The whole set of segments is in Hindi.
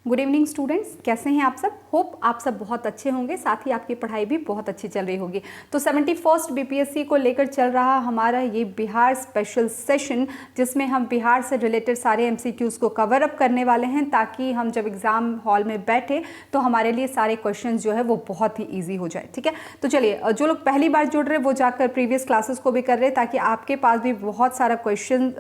गुड इवनिंग स्टूडेंट्स, कैसे हैं आप सब। होप आप सब बहुत अच्छे होंगे, साथ ही आपकी पढ़ाई भी बहुत अच्छी चल रही होगी। तो 71st बीपीएससी को लेकर चल रहा हमारा ये बिहार स्पेशल सेशन, जिसमें हम बिहार से रिलेटेड सारे एमसीक्यूज़ को कवर अप करने वाले हैं, ताकि हम जब एग्ज़ाम हॉल में बैठे तो हमारे लिए सारे क्वेश्चन जो है वो बहुत ही ईजी हो जाए। ठीक है, तो चलिए, जो लोग पहली बार जुड़ रहे वो जाकर प्रीवियस क्लासेस को भी कर रहे, ताकि आपके पास भी बहुत सारा क्वेश्चन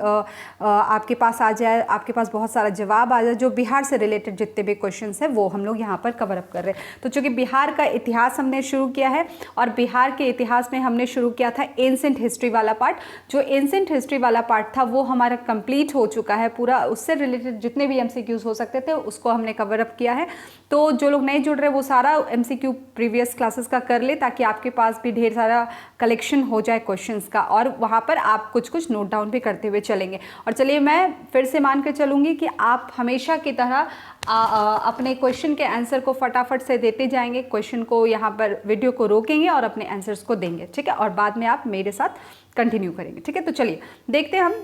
आपके पास आ जाए, आपके पास बहुत सारा जवाब आ जाए। जो बिहार से रिलेटेड जितने भी क्वेश्चंस हैं वो हम लोग यहाँ पर कवर अप कर रहे हैं। तो चूंकि बिहार का इतिहास हमने शुरू किया है, और बिहार के इतिहास में हमने शुरू किया था एंसेंट हिस्ट्री वाला पार्ट। जो एंसेंट हिस्ट्री वाला पार्ट था वो हमारा कंप्लीट हो चुका है पूरा। उससे रिलेटेड जितने भी एमसीक्यूज हो सकते थे उसको हमने कवर अप किया है। तो जो लोग नहीं जुड़ रहे वो सारा एमसीक्यू प्रीवियस क्लासेस का कर ले, ताकि आपके पास भी ढेर सारा कलेक्शन हो जाए क्वेश्चंस का, और वहाँ पर आप कुछ कुछ नोट डाउन भी करते हुए चलेंगे। और चलिए, मैं फिर से मान कर चलूँगी कि आप हमेशा की तरह अपने क्वेश्चन के आंसर को फटाफट से देते जाएंगे। क्वेश्चन को यहाँ पर वीडियो को रोकेंगे और अपने आंसर्स को देंगे, ठीक है, और बाद में आप मेरे साथ कंटिन्यू करेंगे। ठीक है, तो चलिए देखते हैं हम।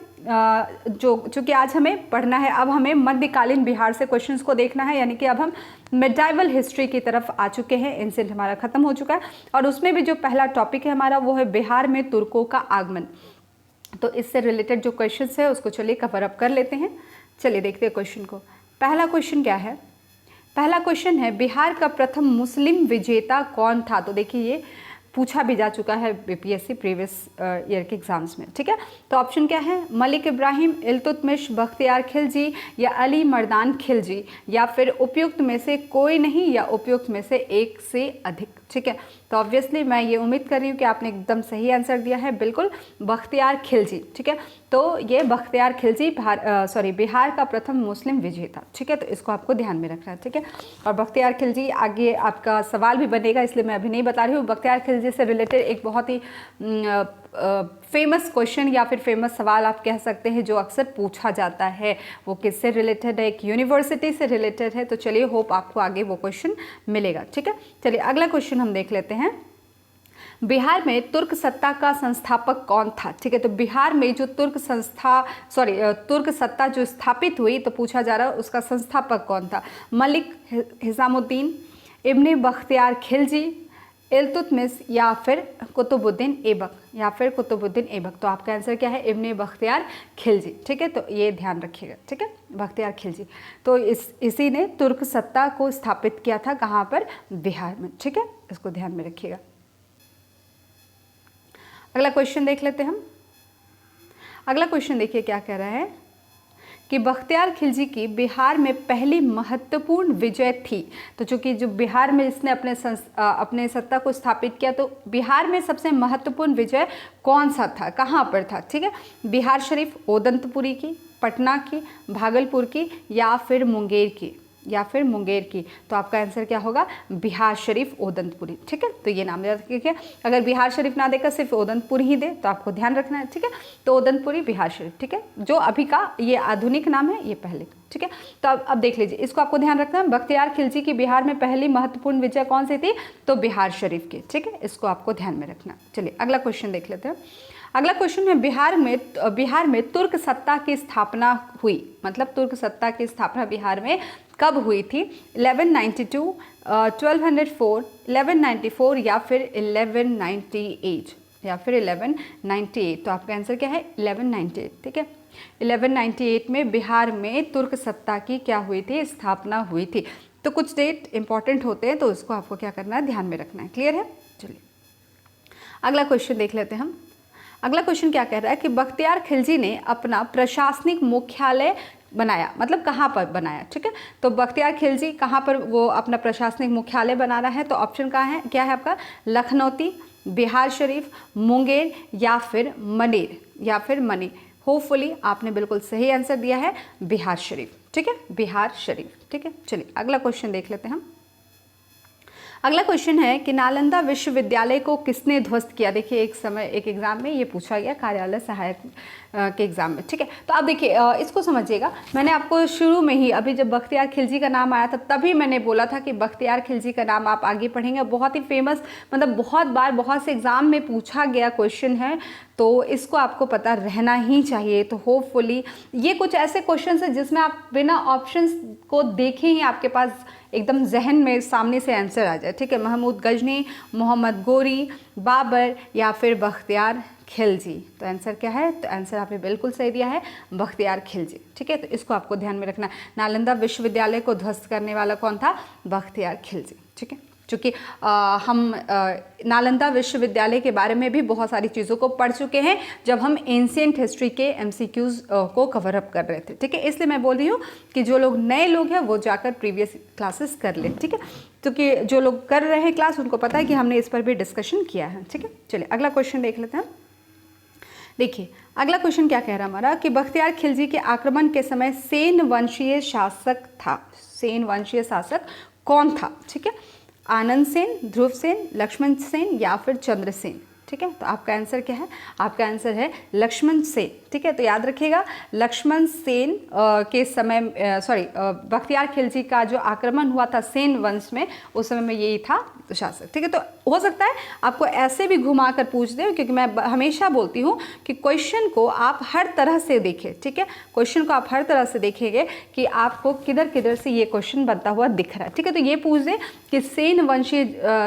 चूँकि आज हमें पढ़ना है, अब हमें मध्यकालीन बिहार से क्वेश्चंस को देखना है, यानी कि अब हम मिडाइवल हिस्ट्री की तरफ आ चुके हैं। एंसेंट हमारा खत्म हो चुका है, और उसमें भी जो पहला टॉपिक है हमारा वो है बिहार में तुर्कों का आगमन। तो इससे रिलेटेड जो क्वेश्चंस है उसको चलिए कवर अप कर लेते हैं। चलिए देखते हैं क्वेश्चन को। पहला क्वेश्चन क्या है? पहला क्वेश्चन है, बिहार का प्रथम मुस्लिम विजेता कौन था? तो देखिए, ये पूछा भी जा चुका है बीपीएससी प्रीवियस ईयर के एग्जाम्स में। ठीक है, तो ऑप्शन क्या है? मलिक इब्राहिम, इल्तुतमिश, बख्तियार खिलजी, या अली मर्दान खिलजी, या फिर उपयुक्त में से कोई नहीं, या उपयुक्त में से एक से अधिक। ठीक है, तो ऑब्वियसली मैं ये उम्मीद कर रही हूँ कि आपने एकदम सही आंसर दिया है, बिल्कुल बख्तियार खिलजी। ठीक है, तो ये बख्तियार खिलजी बिहार का प्रथम मुस्लिम विजेता। ठीक है, तो इसको आपको ध्यान में रखना है। ठीक है, और बख्तियार खिलजी आगे आपका सवाल भी बनेगा, इसलिए मैं अभी नहीं बता रही हूँ। बख्तियार खिलजी से रिलेटेड एक बहुत ही फेमस क्वेश्चन या फिर फेमस सवाल आप कह सकते हैं, जो अक्सर पूछा जाता है। वो किससे रिलेटेड है? एक यूनिवर्सिटी से रिलेटेड है। तो चलिए, होप आपको आगे वो क्वेश्चन मिलेगा। ठीक है, चलिए अगला क्वेश्चन हम देख लेते हैं। बिहार में तुर्क सत्ता का संस्थापक कौन था? ठीक है, तो बिहार में जो तुर्क सत्ता जो स्थापित हुई, तो पूछा जा रहा है उसका संस्थापक कौन था? मलिक हिसामुद्दीन, इब्ने बख्तियार खिलजी, इल्तुतमिश, या फिर कुतुबुद्दीन ऐबक। तो आपका आंसर क्या है? इब्ने बख्तियार खिलजी। ठीक है, तो ये ध्यान रखिएगा। ठीक है, बख्तियार खिलजी। तो इसी ने तुर्क सत्ता को स्थापित किया था। कहाँ पर? बिहार में। ठीक है, इसको ध्यान में रखिएगा। अगला क्वेश्चन देख लेते हैं हम। अगला क्वेश्चन देखिए क्या कह रहा है कि बख्तियार खिलजी की बिहार में पहली महत्वपूर्ण विजय थी। तो चूंकि जो बिहार में इसने अपने सत्ता को स्थापित किया, तो बिहार में सबसे महत्वपूर्ण विजय कौन सा था, कहाँ पर था? ठीक है, बिहार शरीफ, ओदंतपुरी की, पटना की, भागलपुर की, या फिर मुंगेर की। तो आपका आंसर क्या होगा? बिहार शरीफ, ओदंतपुरी। ठीक है, तो ये नाम याद रखिए। अगर बिहार शरीफ ना देकर सिर्फ ओदंतपुरी ही दे तो आपको ध्यान रखना है। ठीक है, तो ओदंतपुरी, बिहार शरीफ। ठीक है, जो अभी का ये आधुनिक नाम है, ये पहले। ठीक है, तो अब देख लीजिए, इसको आपको ध्यान रखना है। बख्तियार खिलजी की बिहार में पहली महत्वपूर्ण विजय कौन सी थी? तो बिहार शरीफ की। ठीक है, इसको आपको ध्यान में रखना। चलिए अगला क्वेश्चन देख लेते हैं। अगला क्वेश्चन है, बिहार में तुर्क सत्ता की स्थापना हुई, मतलब तुर्क सत्ता की स्थापना बिहार में कब हुई थी? 1192, 1204, 1194, या फिर 1198। तो आपका आंसर क्या है? 1198। ठीक है, 1198 में बिहार में तुर्क सत्ता की क्या हुई थी? स्थापना हुई थी। तो कुछ डेट इंपॉर्टेंट होते हैं, तो उसको आपको क्या करना है? ध्यान में रखना है। क्लियर है? चलिए अगला क्वेश्चन देख लेते हैं हम। अगला क्वेश्चन क्या कह रहा है कि बख्तियार खिलजी ने अपना प्रशासनिक मुख्यालय बनाया, मतलब कहाँ पर बनाया? ठीक है, तो बख्तियार खिलजी कहाँ पर वो अपना प्रशासनिक मुख्यालय बना रहा है? तो ऑप्शन क्या है आपका? लखनौती, बिहार शरीफ, मुंगेर, या फिर मनेर। होपफुली आपने बिल्कुल सही आंसर दिया है, बिहार शरीफ। ठीक है, बिहार शरीफ। ठीक है, चलिए अगला क्वेश्चन देख लेते हैं हम। अगला क्वेश्चन है कि नालंदा विश्वविद्यालय को किसने ध्वस्त किया? देखिए, एक एग्जाम में ये पूछा गया, कार्यालय सहायक के एग्जाम में। ठीक है, तो अब देखिए, इसको समझिएगा। मैंने आपको शुरू में ही, अभी जब बख्तियार खिलजी का नाम आया था, तभी मैंने बोला था कि बख्तियार खिलजी का नाम आप आगे पढ़ेंगे। बहुत ही फेमस, मतलब बहुत बार बहुत से एग्जाम में पूछा गया क्वेश्चन है। तो इसको आपको पता रहना ही चाहिए। तो होपफुली ये कुछ ऐसे क्वेश्चन है जिसमें आप बिना ऑप्शंस को देखे ही आपके पास एकदम जहन में सामने से आंसर आ जाए, ठीक है। महमूद गजनी, मोहम्मद गोरी, बाबर या फिर बख्तियार खिलजी। तो आंसर क्या है? तो आंसर आपने बिल्कुल सही दिया है, बख्तियार खिलजी, ठीक है। तो इसको आपको ध्यान में रखना है। नालंदा विश्वविद्यालय को ध्वस्त करने वाला कौन था? बख्तियार खिलजी, ठीक है। चूँकि हम नालंदा विश्वविद्यालय के बारे में भी बहुत सारी चीज़ों को पढ़ चुके हैं जब हम एंशिएंट हिस्ट्री के MCQs को कवर अप कर रहे थे, ठीक है। इसलिए मैं बोल रही हूँ कि जो लोग नए लोग हैं वो जाकर प्रीवियस क्लासेस कर लें, ठीक है। क्योंकि जो लोग कर रहे हैं क्लास उनको पता है कि हमने इस पर भी डिस्कशन किया है, ठीक है। चलिए अगला क्वेश्चन देख लेते हैं। देखिए अगला क्वेश्चन क्या कह रहा है हमारा कि बख्तियार खिलजी के आक्रमण के समय सेन वंशीय शासक था। सेन वंशीय शासक कौन था? ठीक है, आनंद सेन, ध्रुव सेन, लक्ष्मण सेन या फिर चंद्रसेन, ठीक है। तो आपका आंसर क्या है? आपका आंसर है लक्ष्मण सेन, ठीक है। तो याद रखिएगा लक्ष्मण सेन के समय बख्तियार खिलजी का जो आक्रमण हुआ था सेन वंश में, उस समय में यही था शासक, ठीक है। तो हो सकता है आपको ऐसे भी घुमा कर पूछ दे, क्योंकि मैं हमेशा बोलती हूँ कि क्वेश्चन को आप हर तरह से देखें, ठीक है। क्वेश्चन को आप हर तरह से देखेंगे कि आपको किधर किधर से ये क्वेश्चन बनता हुआ दिख रहा है, ठीक है। तो ये पूछ दे कि सेन वंशीय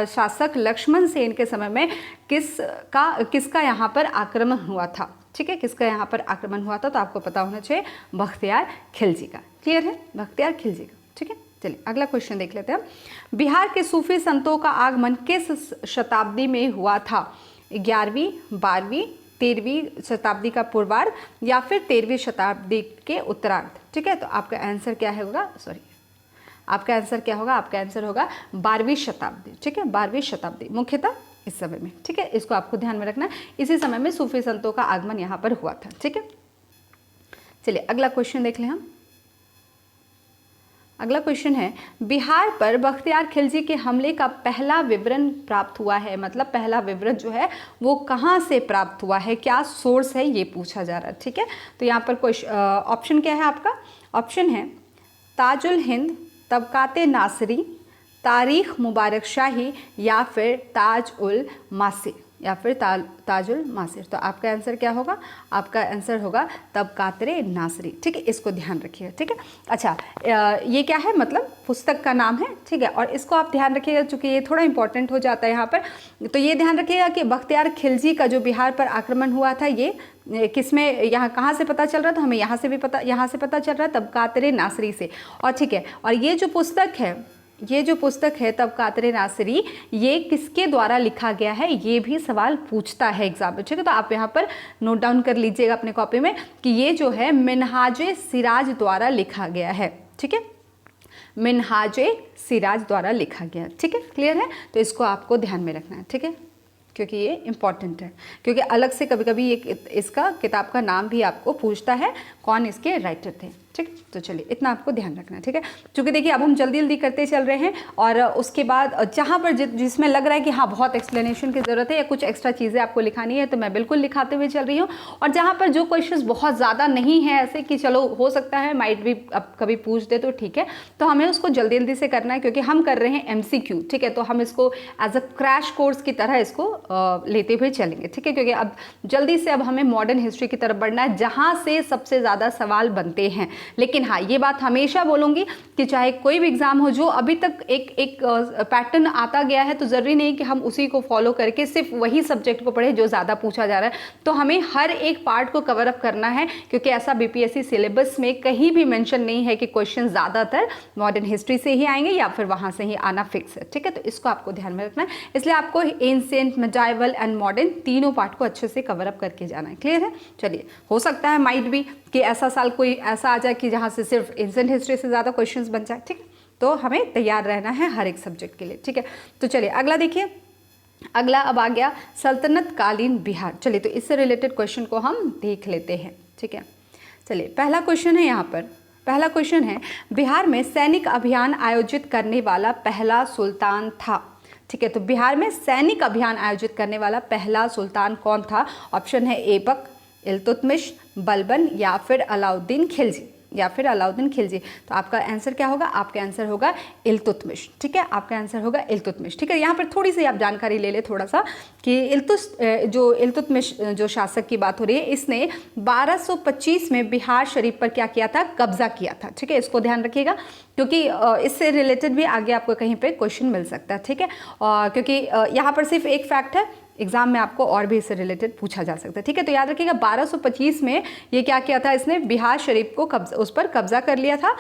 शासक लक्ष्मण सेन के समय में किसका यहाँ पर आक्रमण हुआ था, ठीक है। किसका यहाँ पर आक्रमण हुआ था? तो आपको पता होना चाहिए बख्तियार खिलजी का। क्लियर है? बख्तियार खिलजी का, ठीक है। चलिए अगला क्वेश्चन देख लेते हैं। बिहार के सूफी संतों का आगमन किस शताब्दी में हुआ था? 11वीं, 12वीं, 13वीं शताब्दी का पूर्वार्ध या फिर 13वीं शताब्दी के उत्तरार्ध, ठीक है। तो आपका आंसर क्या होगा? आपका आंसर क्या होगा? आपका आंसर होगा 12वीं शताब्दी, ठीक है। 12वीं शताब्दी मुख्यतः इस समय में, ठीक है। इसको आपको ध्यान में रखना है, इसी समय में सूफी संतों का आगमन यहाँ पर हुआ था, ठीक है। चलिए अगला क्वेश्चन देख लें हम। अगला क्वेश्चन है बिहार पर बख्तियार खिलजी के हमले का पहला विवरण प्राप्त हुआ है, मतलब पहला विवरण जो है वो कहाँ से प्राप्त हुआ है, क्या सोर्स है, ये पूछा जा रहा है, ठीक है। तो यहाँ पर ऑप्शन क्या है आपका? ऑप्शन है ताजुल हिंद, तबकाते नासरी, तारीख मुबारक शाही या फिर ताज उल मासिर या फिर ताजुल मासिर। तो आपका आंसर क्या होगा? आपका आंसर होगा तबकाते नासरी, ठीक है। इसको ध्यान रखिएगा, ठीक है। अच्छा ये क्या है? मतलब पुस्तक का नाम है, ठीक है। और इसको आप ध्यान रखिएगा चूँकि ये थोड़ा इंपॉर्टेंट हो जाता है यहाँ पर। तो ये ध्यान रखिएगा कि बख्तियार खिलजी का जो बिहार पर आक्रमण हुआ था ये किस में, यहाँ कहाँ से पता चल रहा था? हमें यहाँ से पता चल रहा है तबकाते नासरी से, और ठीक है। और ये जो पुस्तक है तबकाते नासरी, ये किसके द्वारा लिखा गया है, ये भी सवाल पूछता है एग्जाम में, ठीक है। तो आप यहाँ पर नोट डाउन कर लीजिएगा अपने कॉपी में कि ये जो है मिनहाजे सिराज द्वारा लिखा गया है, ठीक है। मिनहाजे सिराज द्वारा लिखा गया, ठीक है। क्लियर है? तो इसको आपको ध्यान में रखना है, ठीक है, क्योंकि ये इंपॉर्टेंट है। क्योंकि अलग से कभी कभी ये इसका किताब का नाम भी आपको पूछता है, कौन इसके राइटर थे, ठीक। तो चलिए इतना आपको ध्यान रखना है, ठीक है। क्योंकि देखिए अब हम जल्दी जल्दी करते चल रहे हैं, और उसके बाद जहाँ पर जिसमें लग रहा है कि हाँ बहुत एक्सप्लेनेशन की ज़रूरत है या कुछ एक्स्ट्रा चीज़ें आपको लिखानी है, तो मैं बिल्कुल लिखाते हुए चल रही हूँ। और जहाँ पर जो क्वेश्चंस बहुत ज़्यादा नहीं है ऐसे कि चलो हो सकता है माइट भी अब कभी पूछ दे, तो ठीक है, तो हमें उसको जल्दी जल्दी से करना है, क्योंकि हम कर रहे हैं MCQ, ठीक है। तो हम इसको एज अ क्रैश कोर्स की तरह इसको लेते हुए चलेंगे, ठीक है। क्योंकि अब जल्दी से अब हमें मॉडर्न हिस्ट्री की तरफ बढ़ना है, जहाँ से सबसे ज़्यादा सवाल बनते हैं। लेकिन हाँ ये बात हमेशा बोलूँगी कि चाहे कोई भी एग्ज़ाम हो, जो अभी तक एक पैटर्न आता गया है, तो ज़रूरी नहीं कि हम उसी को फॉलो करके सिर्फ वही सब्जेक्ट को पढ़ें जो ज़्यादा पूछा जा रहा है। तो हमें हर एक पार्ट को कवर अप करना है, क्योंकि ऐसा BPSC सिलेबस में कहीं भी मेंशन नहीं है कि क्वेश्चन ज़्यादातर मॉडर्न हिस्ट्री से ही आएंगे या फिर वहाँ से ही आना फिक्स है, ठीक है। तो इसको आपको ध्यान में रखना है, इसलिए आपको एंशिएंट, मेडाइवल एंड मॉडर्न तीनों पार्ट को अच्छे से कवर अप करके जाना है। क्लियर है? चलिए, हो सकता है माइट भी कि ऐसा साल कोई ऐसा आ जाए कि जहाँ से सिर्फ एंशिएंट हिस्ट्री से ज़्यादा क्वेश्चंस बन जाए, ठीक है। तो हमें तैयार रहना है हर एक सब्जेक्ट के लिए, ठीक है। तो चलिए अगला देखिए, अगला अब आ गया सल्तनत कालीन बिहार। चलिए तो इससे रिलेटेड क्वेश्चन को हम देख लेते हैं, ठीक है। चलिए पहला क्वेश्चन है यहाँ पर, पहला क्वेश्चन है बिहार में सैनिक अभियान आयोजित करने वाला पहला सुल्तान था, ठीक है। तो बिहार में सैनिक अभियान आयोजित करने वाला पहला सुल्तान कौन था? ऑप्शन है ऐबक, इल्तुतमिश, बलबन या फिर अलाउद्दीन खिलजी। या फिर अलाउद्दीन खिलजी। तो आपका आंसर क्या होगा? आपका आंसर होगा इल्तुतमिश। ठीक है, आपका आंसर होगा इल्तुतमिश। ठीक है, यहाँ पर थोड़ी सी आप जानकारी ले ले थोड़ा सा कि इल्तुतमिश जो शासक की बात हो रही है, इसने 1225 में बिहार शरीफ पर क्या किया था? कब्जा किया था। ठीक है, इसको ध्यान रखिएगा क्योंकि इससे रिलेटेड भी आगे आपको कहीं पे क्वेश्चन मिल सकता है। ठीक है, क्योंकि यहाँ पर सिर्फ एक फैक्ट है, एग्जाम में आपको और भी इससे रिलेटेड पूछा जा सकता है। ठीक है, तो याद रखिएगा 1225 में ये क्या किया था? इसने बिहार शरीफ को उस पर कब्जा कर लिया था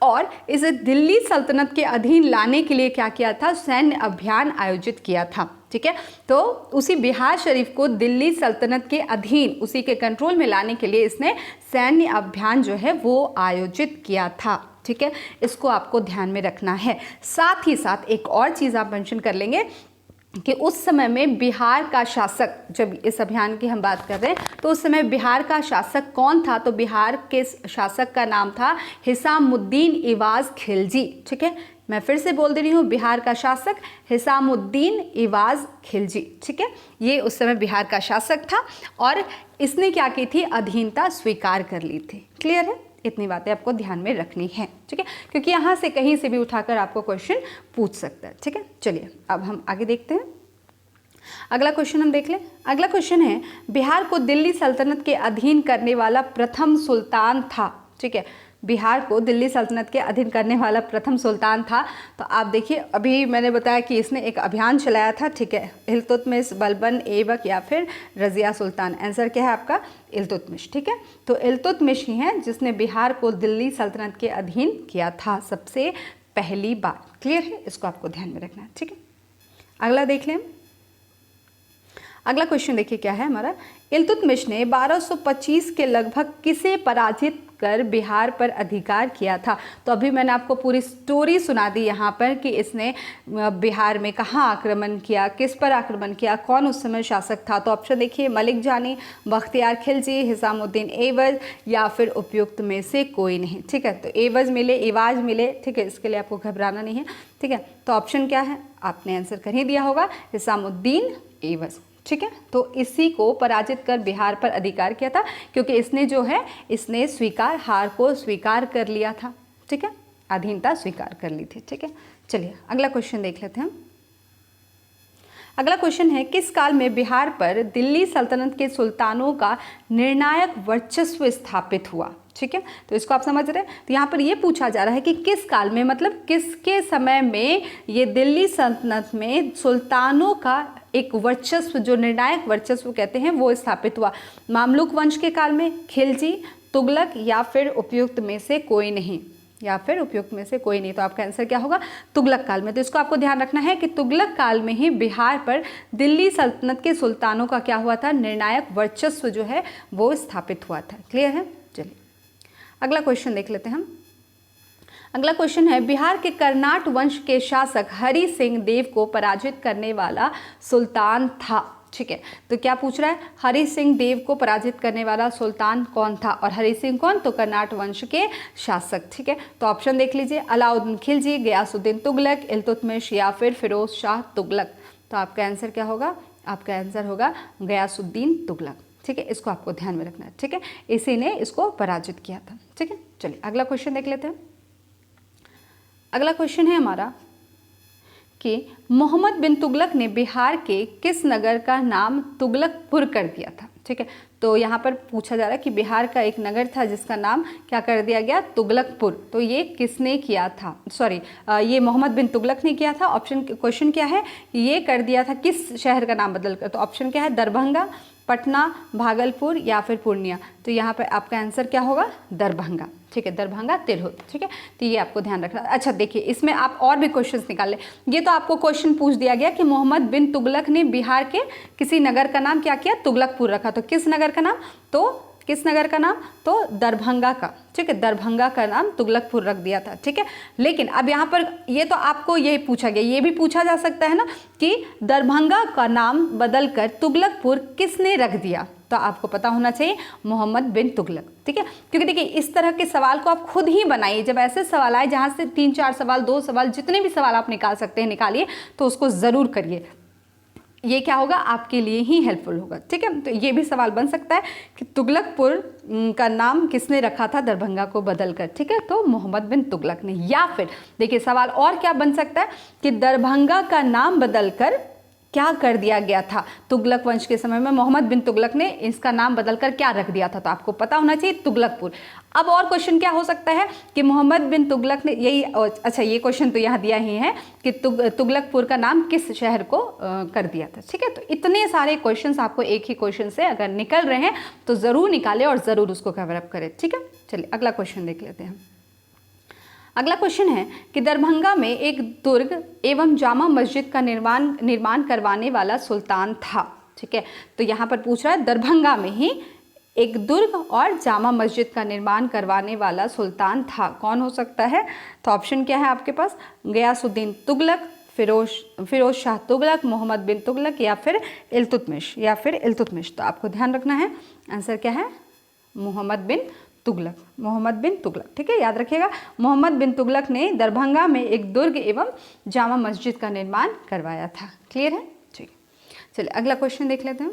और इसे दिल्ली सल्तनत के अधीन लाने के लिए क्या किया था? सैन्य अभियान आयोजित किया था। ठीक है, तो उसी बिहार शरीफ को दिल्ली सल्तनत के अधीन, उसी के कंट्रोल में लाने के लिए इसने सैन्य अभियान जो है वो आयोजित किया था। ठीक है, इसको आपको ध्यान में रखना है। साथ ही साथ एक और चीज़ आप मेंशन कर लेंगे कि उस समय में बिहार का शासक, जब इस अभियान की हम बात कर रहे हैं तो उस समय बिहार का शासक कौन था? तो बिहार के शासक का नाम था हिसामुद्दीन इवाज खिलजी। ठीक है, मैं फिर से बोल दे रही हूँ, बिहार का शासक हिसामुद्दीन इवाज खिलजी। ठीक है, ये उस समय बिहार का शासक था और इसने क्या की थी? अधीनता स्वीकार कर ली थी। क्लियर है? इतनी बातें आपको ध्यान में रखनी है। ठीक है, क्योंकि यहाँ से कहीं से भी उठाकर आपको क्वेश्चन पूछ सकता है। ठीक है, चलिए अब हम आगे देखते हैं। अगला क्वेश्चन हम देख लें। अगला क्वेश्चन है, बिहार को दिल्ली सल्तनत के अधीन करने वाला प्रथम सुल्तान था। ठीक है, बिहार को दिल्ली सल्तनत के अधीन करने वाला प्रथम सुल्तान था। तो आप देखिए, अभी मैंने बताया कि इसने एक अभियान चलाया था। ठीक है, इल्तुतमिश, बलबन, ऐबक या फिर रज़िया सुल्तान। आंसर क्या है आपका? इल्तुतमिश। ठीक है, तो इल्तुतमिश ही है जिसने बिहार को दिल्ली सल्तनत के अधीन किया था सबसे पहली बार। क्लियर है? इसको आपको ध्यान में रखना है। ठीक है, अगला देख लें। अगला क्वेश्चन देखिए क्या है हमारा। इल्तुतमिश ने 1225 के लगभग किसे पराजित कर बिहार पर अधिकार किया था? तो अभी मैंने आपको पूरी स्टोरी सुना दी यहाँ पर कि इसने बिहार में कहाँ आक्रमण किया, किस पर आक्रमण किया, कौन उस समय शासक था। तो ऑप्शन देखिए, मलिक जानी, बख्तियार खिलजी, हिसामुद्दीन एवज या फिर उपयुक्त में से कोई नहीं। ठीक है, तो एवज मिले, इवाज मिले। ठीक है, इसके लिए आपको घबराना नहीं है। ठीक है, तो ऑप्शन क्या है? आपने आंसर कर ही दिया होगा, हिसामुद्दीन एवज। ठीक है, तो इसी को पराजित कर बिहार पर अधिकार किया था क्योंकि इसने जो है इसने हार को स्वीकार कर लिया था। ठीक है, अधीनता स्वीकार कर ली थी। ठीक है, चलिए अगला क्वेश्चन देख लेते हैं हम। अगला क्वेश्चन है, किस काल में बिहार पर दिल्ली सल्तनत के सुल्तानों का निर्णायक वर्चस्व स्थापित हुआ? ठीक है, तो इसको आप समझ रहे हैं। तो यहाँ पर ये पूछा जा रहा है कि किस काल में, मतलब किसके समय में ये दिल्ली सल्तनत में सुल्तानों का एक वर्चस्व, जो निर्णायक वर्चस्व कहते हैं, वो स्थापित हुआ। मामलुक वंश के काल में, खिलजी, तुगलक या फिर उपयुक्त में से कोई नहीं, या फिर उपयुक्त में से कोई नहीं। तो आपका आंसर क्या होगा? तुगलक काल में। तो इसको आपको ध्यान रखना है कि तुगलक काल में ही बिहार पर दिल्ली सल्तनत के सुल्तानों का क्या हुआ था? निर्णायक वर्चस्व जो है वो स्थापित हुआ था। क्लियर है? चलिए अगला क्वेश्चन देख लेते हैं हम। अगला क्वेश्चन है, बिहार के कर्नाट वंश के शासक हरि सिंह देव को पराजित करने वाला सुल्तान था। ठीक है, तो क्या पूछ रहा है? हरि सिंह देव को पराजित करने वाला सुल्तान कौन था? और हरि सिंह कौन? तो कर्नाट वंश के शासक। ठीक है, तो ऑप्शन देख लीजिए, अलाउद्दीन खिलजी, गयासुद्दीन तुगलक, इल्तुतमिश या फिर फिरोज शाह तुगलक। तो आपका आंसर क्या होगा? आपका आंसर होगा गयासुद्दीन तुगलक। ठीक है, इसको आपको ध्यान में रखना है। ठीक है, इसी ने इसको पराजित किया था। ठीक है, चलिए अगला क्वेश्चन देख लेते हैं। अगला क्वेश्चन है हमारा कि मोहम्मद बिन तुगलक ने बिहार के किस नगर का नाम तुगलकपुर कर दिया था? ठीक है, तो यहाँ पर पूछा जा रहा है कि बिहार का एक नगर था जिसका नाम क्या कर दिया गया? तुगलकपुर। तो ये किसने किया था? सॉरी, ये मोहम्मद बिन तुगलक ने किया था। ऑप्शन, क्वेश्चन क्या है? ये कर दिया था किस शहर का नाम बदल कर? तो ऑप्शन क्या है? दरभंगा, पटना, भागलपुर या फिर पूर्णिया। तो यहाँ पर आपका आंसर क्या होगा? दरभंगा। ठीक है, दरभंगा, तिरहुत। ठीक है, तो ये आपको ध्यान रखना। अच्छा देखिए, इसमें आप और भी क्वेश्चंस निकाल लें। ये तो आपको क्वेश्चन पूछ दिया गया कि मोहम्मद बिन तुगलक ने बिहार के किसी नगर का नाम क्या किया? तुगलकपुर रखा। तो किस नगर का नाम? तो किस नगर का नाम? तो दरभंगा का। ठीक है, दरभंगा का नाम तुगलकपुर रख दिया था। ठीक है, लेकिन अब यहाँ पर ये तो आपको यही पूछा गया, ये भी पूछा जा सकता है ना कि दरभंगा का नाम बदलकर तुगलकपुर किसने रख दिया? तो आपको पता होना चाहिए, मोहम्मद बिन तुगलक। ठीक है, क्योंकि देखिए इस तरह के सवाल को आप खुद ही बनाइए। जब ऐसे सवाल आए जहाँ से 3-4 सवाल, 2 सवाल, जितने भी सवाल आप निकाल सकते हैं निकालिए, तो उसको ज़रूर करिए। ये क्या होगा, आपके लिए ही हेल्पफुल होगा। ठीक है, तो ये भी सवाल बन सकता है कि तुगलकपुर का नाम किसने रखा था दरभंगा को बदलकर। ठीक है, तो मोहम्मद बिन तुगलक ने। या फिर देखिए सवाल और क्या बन सकता है कि दरभंगा का नाम बदलकर क्या कर दिया गया था तुगलक वंश के समय में, मोहम्मद बिन तुगलक ने इसका नाम बदलकर क्या रख दिया था। तो आपको पता होना चाहिए तुगलकपुर। अब और क्वेश्चन क्या हो सकता है कि मोहम्मद बिन तुगलक ने यही, अच्छा ये क्वेश्चन तो यहाँ दिया ही है कि तुगलकपुर का नाम किस शहर को कर दिया था। ठीक है, तो इतने सारे क्वेश्चंस आपको एक ही क्वेश्चन से अगर निकल रहे हैं तो ज़रूर निकालें और ज़रूर उसको कवर अप करें। ठीक है, चलिए अगला क्वेश्चन देख लेते हैं। अगला क्वेश्चन है कि दरभंगा में एक दुर्ग एवं जामा मस्जिद का निर्माण करवाने वाला सुल्तान था। ठीक है, तो यहाँ पर पूछ रहा है दरभंगा में ही एक दुर्ग और जामा मस्जिद का निर्माण करवाने वाला सुल्तान था, कौन हो सकता है। तो ऑप्शन क्या है आपके पास, गयासुद्दीन तुगलक, फिरोज शाह तुगलक, मोहम्मद बिन तुगलक या फिर इल्तुतमिश। तो आपको ध्यान रखना है आंसर क्या है, मोहम्मद बिन तुगलक। ठीक है, याद रखिएगा मोहम्मद बिन तुगलक ने दरभंगा में एक दुर्ग एवं जामा मस्जिद का निर्माण करवाया था। क्लियर है, ठीक है। चलिए अगला क्वेश्चन देख लेते हैं।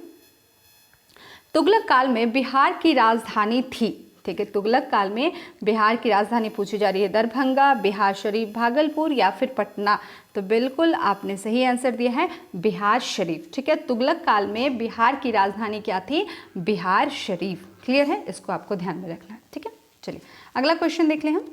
तुगलक काल में बिहार की राजधानी थी। ठीक है, तुगलक काल में बिहार की राजधानी पूछी जा रही है, दरभंगा, बिहार शरीफ, भागलपुर या फिर पटना। तो बिल्कुल आपने सही आंसर दिया है, बिहार शरीफ। ठीक है, तुगलक काल में बिहार की राजधानी क्या थी, बिहार शरीफ। क्लियर है, इसको आपको ध्यान में रखना है। ठीक है, चलिए अगला क्वेश्चन देख लें हम।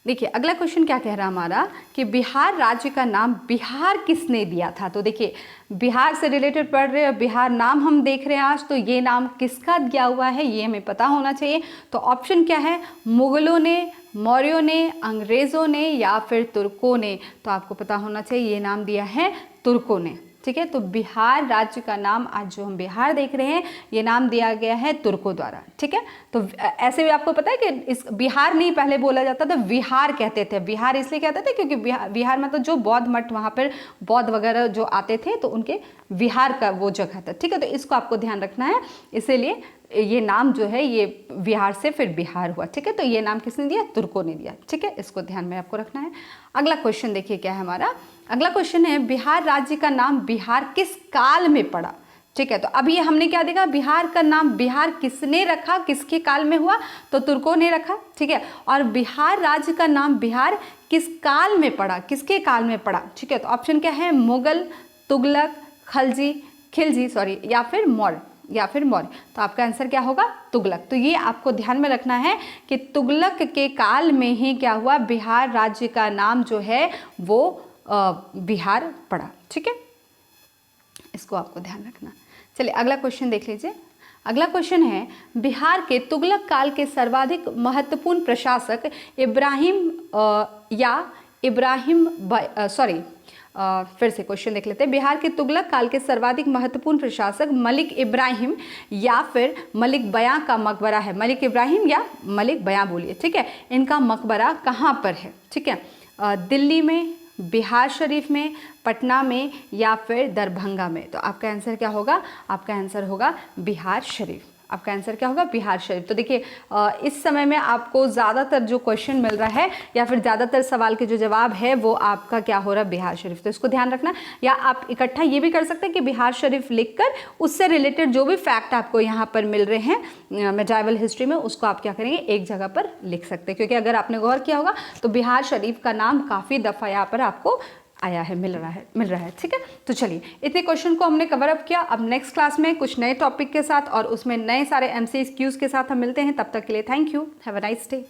देखिए अगला क्वेश्चन क्या कह रहा है हमारा कि बिहार राज्य का नाम बिहार किसने दिया था। तो देखिए बिहार से रिलेटेड पढ़ रहे हैं, बिहार नाम हम देख रहे हैं आज, तो ये नाम किसका दिया हुआ है ये हमें पता होना चाहिए। तो ऑप्शन क्या है, मुगलों ने, मौर्यों ने, अंग्रेज़ों ने या फिर तुर्कों ने। तो आपको पता होना चाहिए ये नाम दिया है तुर्कों ने। ठीक है, तो बिहार राज्य का नाम आज जो हम बिहार देख रहे हैं ये नाम दिया गया है तुर्कों द्वारा। ठीक है, तो ऐसे भी आपको पता है कि इस बिहार नहीं पहले बोला जाता था, विहार कहते थे। बिहार इसलिए कहते थे क्योंकि बिहार में तो जो बौद्ध मठ वहाँ पर बौद्ध वगैरह जो आते थे तो उनके विहार का वो जगह था। ठीक है, तो इसको आपको ध्यान रखना है, इसीलिए ये नाम जो है ये बिहार से फिर बिहार हुआ। ठीक है, तो ये नाम किसने दिया, तुर्कों ने दिया। ठीक है, इसको ध्यान में आपको रखना है। अगला क्वेश्चन देखिए क्या है हमारा। अगला क्वेश्चन है बिहार राज्य का नाम बिहार किस काल में पड़ा। ठीक है, तो अभी हमने क्या देखा, बिहार का नाम बिहार किसने रखा, किसके काल में हुआ, तो तुर्कों ने रखा। ठीक है, और बिहार राज्य का नाम बिहार किस काल में पड़ा, किसके काल में पड़ा। ठीक है, तो ऑप्शन क्या है, मुगल, तुगलक, खिलजी या फिर मौर्य। तो आपका आंसर क्या होगा, तुगलक। तो ये आपको ध्यान में रखना है कि तुगलक के काल में ही क्या हुआ, बिहार राज्य का नाम जो है वो बिहार पड़ा। ठीक है, इसको आपको ध्यान रखना। चलिए अगला क्वेश्चन देख लीजिए। अगला क्वेश्चन है बिहार के तुगलक काल के सर्वाधिक महत्वपूर्ण प्रशासक फिर से क्वेश्चन देख लेते हैं। बिहार के तुगलक काल के सर्वाधिक महत्वपूर्ण प्रशासक मलिक इब्राहिम या फिर मलिक बयां का मकबरा है। मलिक इब्राहिम या मलिक बयां बोलिए। ठीक है, इनका मकबरा कहाँ पर है। ठीक है, दिल्ली में, बिहार शरीफ में, पटना में या फिर दरभंगा में। तो आपका आंसर क्या होगा, आपका आंसर होगा बिहार शरीफ। आपका आंसर क्या होगा, बिहार शरीफ। तो देखिए इस समय में आपको ज़्यादातर जो क्वेश्चन मिल रहा है या फिर ज़्यादातर सवाल के जो जवाब है वो आपका क्या हो रहा है, बिहार शरीफ। तो इसको ध्यान रखना। या आप इकट्ठा ये भी कर सकते हैं कि बिहार शरीफ लिखकर उससे रिलेटेड जो भी फैक्ट आपको यहाँ पर मिल रहे हैं मेडाइवल हिस्ट्री में, उसको आप क्या करेंगे, एक जगह पर लिख सकते हैं। क्योंकि अगर आपने गौर किया होगा तो बिहार शरीफ का नाम काफ़ी दफ़ा यहाँ पर आपको आया है, मिल रहा है। ठीक है, तो चलिए इतने क्वेश्चन को हमने कवर अप किया। अब नेक्स्ट क्लास में कुछ नए टॉपिक के साथ और उसमें नए सारे MCQs के साथ हम मिलते हैं। तब तक के लिए thank you, have a nice day.